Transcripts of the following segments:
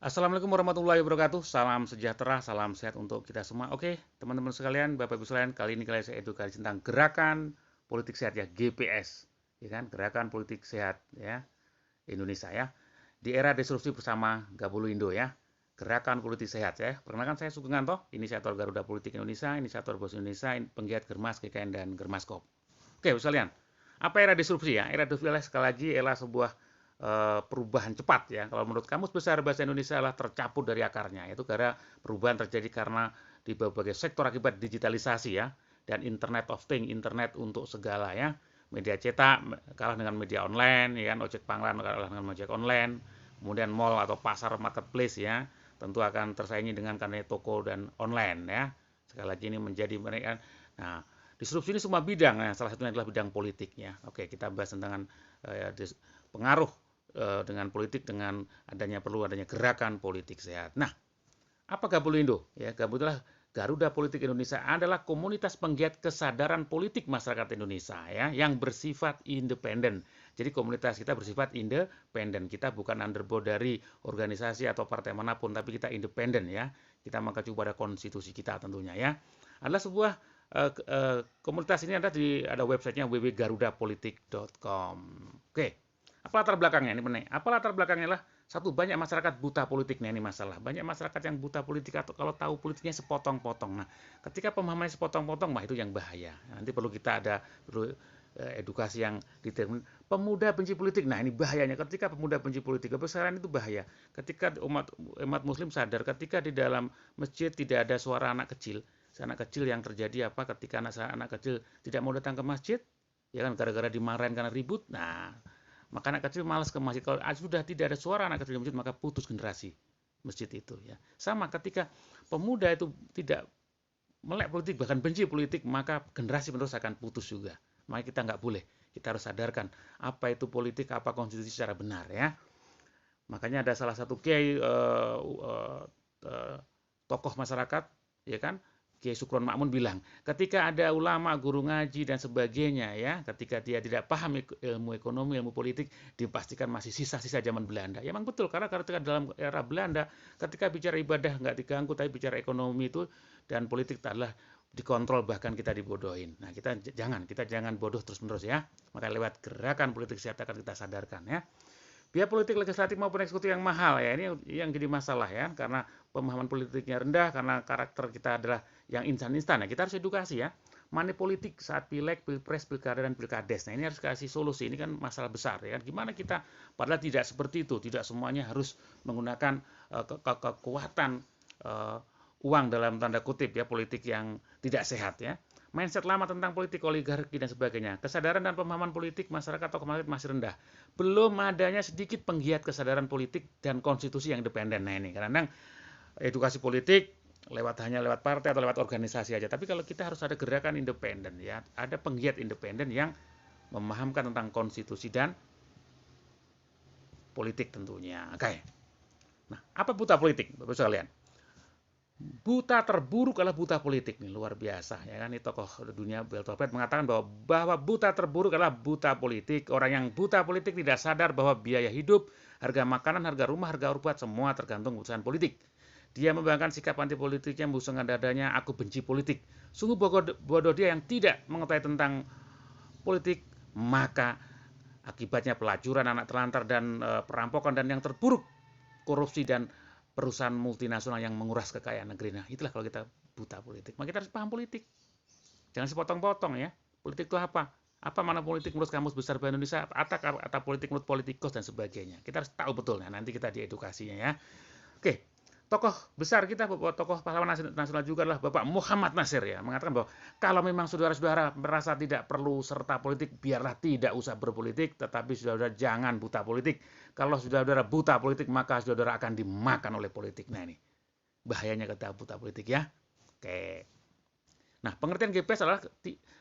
Assalamualaikum warahmatullahi wabarakatuh. Salam sejahtera, salam sehat untuk kita semua. Oke, teman-teman sekalian, Bapak Ibu sekalian, kali ini kalian saya edukasi tentang gerakan politik sehat ya, GPS, ya kan? Gerakan politik sehat ya, Indonesia ya. Di era disrupsi bersama Gabulu Indo ya. Gerakan politik sehat ya. Perkenalkan saya Sugeng Anto, inisiator Garuda Politik Indonesia, inisiator Bos Indonesia, penggiat Germas, GKN dan Germaskop. Oke, Bapak sekalian. Apa era disrupsi ya? Era disrupsi adalah sekali lagi era sebuah perubahan cepat ya. Kalau menurut Kamus Besar Bahasa Indonesia adalah tercabut dari akarnya. Itu karena perubahan terjadi karena di berbagai sektor akibat digitalisasi ya dan Internet of Things, internet untuk segala ya. Media cetak kalah dengan media online, ya kan, ojek pangkalan kalah dengan ojek online, kemudian mall atau pasar marketplace ya, tentu akan tersaingi dengan karena toko dan online ya. Sekali lagi ini menjadi mereka. Nah, disrupsi ini semua bidang, nah, salah satunya adalah bidang politiknya. Oke, kita bahas tentang pengaruh dengan politik dengan adanya gerakan politik sehat. Nah, apa Gabulu Indo? Ya, Gabulu adalah Garuda Politik Indonesia adalah komunitas penggiat kesadaran politik masyarakat Indonesia ya yang bersifat independen. Jadi komunitas kita bersifat independen. Kita bukan underbow dari organisasi atau partai manapun, tapi kita independen ya. Kita mengacu pada konstitusi kita tentunya ya. Adalah sebuah komunitas ini ada websitenya www.garudapolitik.com. Oke. Apa latar belakangnya? Ini benar. Apa latar belakangnya lah? Satu, banyak masyarakat buta politiknya, ini masalah. Banyak masyarakat yang buta politik atau kalau tahu politiknya sepotong-potong. Nah, ketika pemahamannya sepotong-potong, wah itu yang bahaya. Nanti perlu edukasi yang detail. Pemuda benci politik. Nah, ini bahayanya ketika pemuda benci politik. Kebesaran itu bahaya. Ketika umat muslim sadar ketika di dalam masjid tidak ada suara anak kecil. Anak kecil yang terjadi apa ketika anak kecil tidak mau datang ke masjid? Ya kan gara-gara dimarahin karena ribut. Nah, maka anak kecil malas ke masjid. Kalau sudah tidak ada suara anak kecil di masjid, maka putus generasi masjid itu ya. Sama ketika pemuda itu tidak melek politik, bahkan benci politik, maka generasi penerus akan putus juga. Maka kita nggak boleh. Kita harus sadarkan apa itu politik, apa konstitusi secara benar ya. Makanya ada salah satu kiai tokoh masyarakat, ya kan, Kiai Sukron Makmun bilang, ketika ada ulama, guru ngaji dan sebagainya ya, ketika dia tidak paham ilmu ekonomi, ilmu politik, dipastikan masih sisa-sisa zaman Belanda. Ya memang betul, karena ketika dalam era Belanda, ketika bicara ibadah nggak diganggu, tapi bicara ekonomi itu dan politik adalah dikontrol, bahkan kita dibodohin. Nah, kita jangan bodoh terus-menerus ya. Maka lewat gerakan politik sehat akan kita sadarkan ya. Biaya politik legislatif maupun eksekutif yang mahal ya, ini yang jadi masalah ya, karena pemahaman politiknya rendah, karena karakter kita adalah yang instan-instan. Nah, kita harus edukasi ya. Money politik saat pileg, pilpres, pilkada dan pilkades. Nah, ini harus kasih solusi. Ini kan masalah besar ya kan. Gimana kita padahal tidak seperti itu, tidak semuanya harus menggunakan kekuatan uang dalam tanda kutip ya, politik yang tidak sehat ya. Mindset lama tentang politik oligarki dan sebagainya. Kesadaran dan pemahaman politik masyarakat atau masyarakat masih rendah. Belum adanya sedikit penggiat kesadaran politik dan konstitusi yang independen. Nah, ini kadang-kadang edukasi politik hanya lewat partai atau lewat organisasi aja. Tapi kalau kita harus ada gerakan independen ya, ada penggiat independen yang memahamkan tentang konstitusi dan politik tentunya. Oke. Nah, apa buta politik, Bapak sekalian? Buta terburuk adalah buta politik nih, luar biasa ya kan. Ini tokoh dunia Beltopet mengatakan bahwa buta terburuk adalah buta politik. Orang yang buta politik tidak sadar bahwa biaya hidup, harga makanan, harga rumah, harga obat semua tergantung keputusan politik. Dia membanggakan sikap anti politiknya, membusungkan dadanya, aku benci politik. Sungguh bodoh dia yang tidak mengetahui tentang politik, maka akibatnya pelacuran, anak terlantar dan perampokan, dan yang terburuk korupsi dan perusahaan multinasional yang menguras kekayaan negeri. Nah, itulah kalau kita buta politik. Maka kita harus paham politik. Jangan sepotong-potong ya. Politik itu apa? Apa mana politik menurut Kamus Besar Bahasa Indonesia? Atau politik menurut politikus dan sebagainya. Kita harus tahu betul. Nah, nanti kita diedukasinya ya. Oke. Tokoh besar kita, tokoh pahlawan nasional juga adalah Bapak Muhammad Nasir ya, mengatakan bahwa kalau memang saudara-saudara merasa tidak perlu serta politik, biarlah tidak usah berpolitik, tetapi saudara-saudara jangan buta politik. Kalau saudara-saudara buta politik, maka saudara akan dimakan oleh politik. Nah, ini bahayanya kita buta politik ya. Oke. Nah, pengertian GPS adalah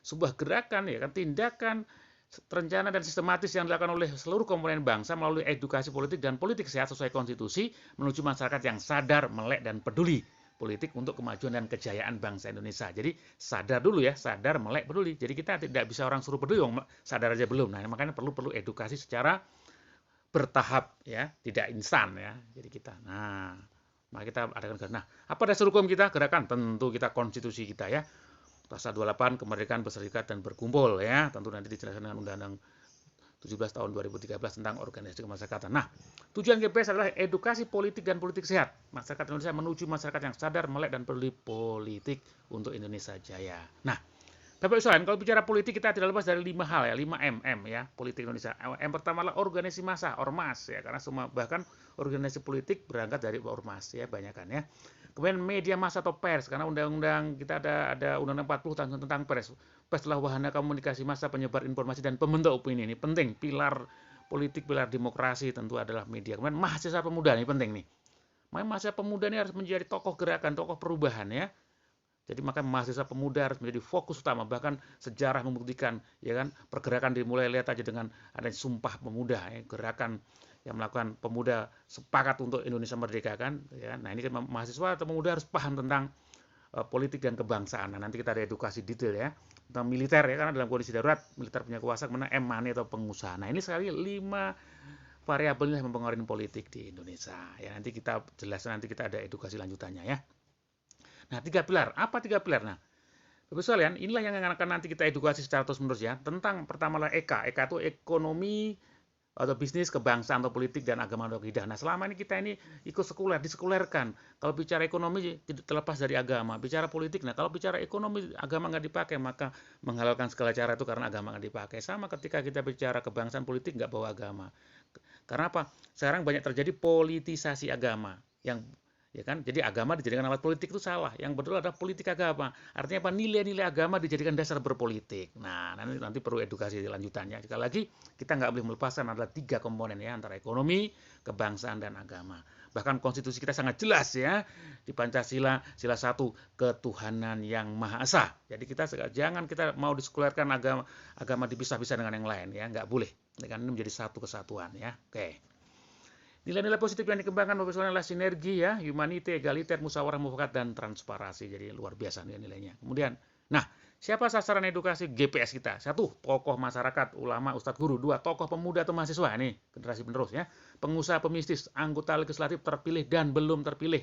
sebuah gerakan ya kan, tindakan terencana dan sistematis yang dilakukan oleh seluruh komponen bangsa melalui edukasi politik dan politik sehat sesuai konstitusi menuju masyarakat yang sadar, melek, dan peduli politik untuk kemajuan dan kejayaan bangsa Indonesia. Jadi sadar dulu ya, sadar, melek, peduli. Jadi kita tidak bisa orang suruh peduli, sadar aja belum. Nah, makanya perlu edukasi secara bertahap ya, tidak instan ya. Jadi kita. Nah, maka kita adakan gerakan. Nah, apa dasar hukum kita? Gerakan tentu kita konstitusi kita ya. Pasal 28 kemerdekaan berserikat dan berkumpul ya. Tentu nanti dijelaskan dengan Undang-Undang 17 tahun 2013 tentang organisasi kemasyarakatan. Nah, tujuan GPS adalah edukasi politik dan politik sehat. Masyarakat Indonesia menuju masyarakat yang sadar, melek, dan peduli politik untuk Indonesia Jaya. Nah, Bapak Ibu sekalian, kalau bicara politik kita tidak lepas dari 5 hal ya, 5 M ya, politik Indonesia. M pertama adalah organisasi massa, ormas ya, karena semua bahkan organisasi politik berangkat dari ormas ya, banyakan ya. Kemudian media massa atau pers, karena undang-undang kita ada undang-undang 40 tahun tentang pers. Pers adalah wahana komunikasi massa, penyebar informasi dan pembentuk opini. Ini penting, pilar politik, pilar demokrasi tentu adalah media. Kemudian mahasiswa pemuda ini penting nih. Mahasiswa pemuda ini harus menjadi tokoh gerakan, tokoh perubahan ya. Jadi maka mahasiswa pemuda harus menjadi fokus utama, bahkan sejarah membuktikan ya kan, pergerakan dimulai, lihat aja dengan adanya Sumpah Pemuda ya, gerakan yang melakukan pemuda sepakat untuk Indonesia merdeka kan ya. Nah, ini kan mahasiswa atau pemuda harus paham tentang politik dan kebangsaan. Nah, nanti kita ada edukasi detail ya tentang militer ya, karena dalam kondisi darurat militer punya kuasa, mana money atau pengusaha. Nah, ini sekali 5 variabelnya yang mempengaruhi politik di Indonesia. Ya, nanti kita jelaskan, nanti kita ada edukasi lanjutannya ya. Nah, 3 pilar. Apa 3 pilar? Nah, Bapak sekalian, inilah yang akan nanti kita edukasi secara terus-menerus ya. Tentang pertama adalah EKA. EKA itu ekonomi atau bisnis, kebangsaan atau politik dan agama atau akidah. Nah, selama ini kita ini ikut sekuler, disekulerkan. Kalau bicara ekonomi tidak terlepas dari agama. Bicara politik, nah kalau bicara ekonomi agama nggak dipakai, maka menghalalkan segala cara itu karena agama nggak dipakai. Sama ketika kita bicara kebangsaan politik nggak bawa agama. Karena apa? Sekarang banyak terjadi politisasi agama yang ya kan, jadi agama dijadikan alat politik itu salah. Yang betul adalah politik agama. Artinya apa? Nilai-nilai agama dijadikan dasar berpolitik. Nah, nanti perlu edukasi lanjutannya. Sekali lagi, kita nggak boleh melepaskan adalah 3 komponen ya, antara ekonomi, kebangsaan, dan agama. Bahkan konstitusi kita sangat jelas ya, di Pancasila, sila 1, ketuhanan yang Maha Esa. Jadi jangan kita mau disekulerkan agama dipisah-pisah dengan yang lain ya, nggak boleh. Dengan ini menjadi satu kesatuan ya. Oke. Nilai-nilai positif yang dikembangkan adalah sinergi ya, humanity, egaliter, musyawarah mufakat, dan transparansi. Jadi luar biasa nilai-nilainya. Kemudian, nah, siapa sasaran edukasi GPS kita? 1, tokoh masyarakat, ulama, ustadz, guru. 2, tokoh pemuda atau mahasiswa. Ini generasi penerus ya. Pengusaha, pembisnis, anggota legislatif terpilih dan belum terpilih.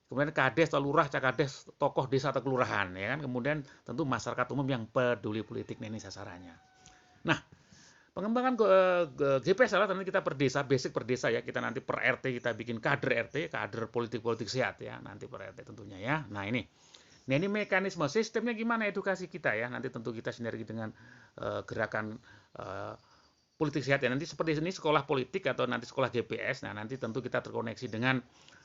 Kemudian kades atau lurah, cakades, tokoh desa atau kelurahan ya kan. Kemudian tentu masyarakat umum yang peduli politik. Ini sasarannya. Nah, pengembangan GPS adalah nanti kita per desa, basic per desa ya. Kita nanti per RT kita bikin kader RT, kader politik-politik sehat ya. Nanti per RT tentunya ya. Nah, ini mekanisme sistemnya gimana edukasi kita ya. Nanti tentu kita sinergi dengan gerakan politik sehat ya. Nanti seperti ini sekolah politik atau nanti sekolah GPS. Nah, nanti tentu kita terkoneksi dengan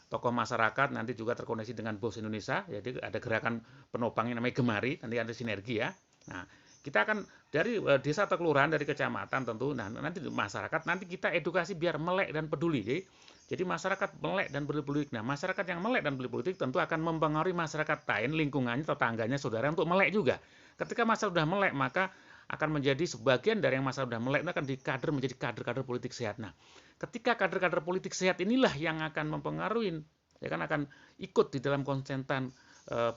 tokoh masyarakat, nanti juga terkoneksi dengan BOS Indonesia. Jadi ada gerakan penopangnya namanya Gemari, nanti ada sinergi ya. Nah, kita akan dari desa atau kelurahan, dari kecamatan tentu, nah nanti masyarakat, nanti kita edukasi biar melek dan peduli. Jadi masyarakat melek dan peduli politik. Nah, masyarakat yang melek dan peduli politik tentu akan mempengaruhi masyarakat lain, lingkungannya, tetangganya, saudara untuk melek juga. Ketika masyarakat sudah melek, maka akan menjadi sebagian dari yang masyarakat sudah melek itu akan dikader menjadi kader-kader politik sehat. Nah, ketika kader-kader politik sehat inilah yang akan mempengaruhi, ya kan, akan ikut di dalam konsentan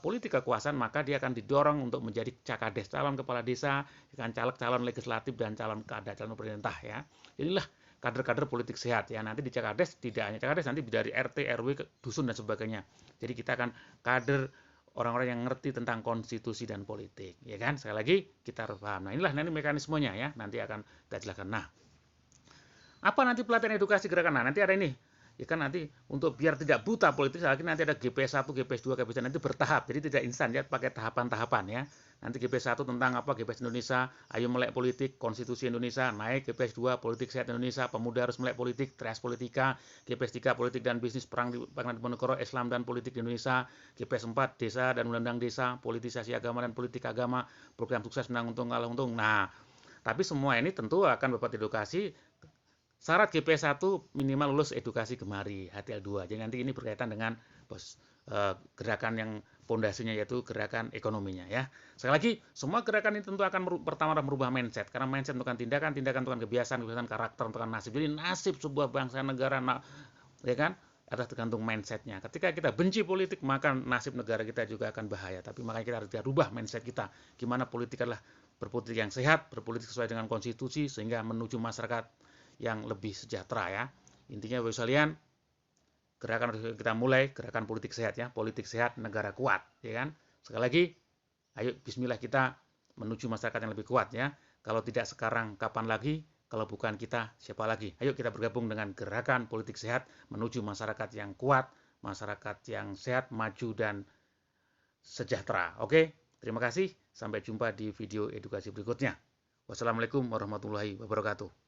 politik kekuasaan, maka dia akan didorong untuk menjadi cakades, calon kepala desa, dengan calon legislatif dan calon pemerintah ya. Inilah kader-kader politik sehat ya. Nanti di cakades tidak hanya cakades, nanti dari RT, RW, dusun dan sebagainya. Jadi kita akan kader orang-orang yang ngerti tentang konstitusi dan politik, ya kan? Sekali lagi kita harus paham. Nah, inilah nanti mekanismenya ya. Nanti akan kita jelaskan. Nah, apa nanti pelatihan edukasi gerakan? Nah, nanti ada ini. Ya kan, nanti untuk biar tidak buta politik, lagi nanti ada GPS 1, GPS 2, GPS 3, nanti bertahap. Jadi tidak instan ya, pakai tahapan-tahapan ya. Nanti GPS 1 tentang apa? GPS Indonesia, ayo melek politik, konstitusi Indonesia, naik GPS 2, politik sehat Indonesia, pemuda harus melek politik, trias politika, GPS 3, politik dan bisnis, perang di Diponegoro, Islam dan politik di Indonesia, GPS 4, desa dan undang-undang desa, politisasi agama dan politik agama, program sukses menang untung kalah untung. Nah, tapi semua ini tentu akan dapat edukasi. Syarat GPS 1 minimal lulus edukasi Gemari HTL2. Jadi nanti ini berkaitan dengan gerakan yang pondasinya yaitu gerakan ekonominya ya. Sekali lagi, semua gerakan ini tentu akan pertama merubah mindset, karena mindset menentukan tindakan, tindakan menentukan kebiasaan karakter menentukan nasib. Jadi nasib sebuah bangsa negara ya kan adalah tergantung mindsetnya. Ketika kita benci politik, maka nasib negara kita juga akan bahaya. Tapi makanya kita harus rubah mindset kita. Gimana politik adalah berpolitik yang sehat, berpolitik sesuai dengan konstitusi sehingga menuju masyarakat yang lebih sejahtera ya. Intinya Bapak sekalian, gerakan kita mulai, gerakan politik sehat ya, politik sehat negara kuat, ya kan? Sekali lagi, ayo bismillah kita menuju masyarakat yang lebih kuat ya. Kalau tidak sekarang, kapan lagi? Kalau bukan kita, siapa lagi? Ayo kita bergabung dengan gerakan politik sehat menuju masyarakat yang kuat, masyarakat yang sehat, maju, dan sejahtera. Oke, terima kasih. Sampai jumpa di video edukasi berikutnya. Wassalamualaikum warahmatullahi wabarakatuh.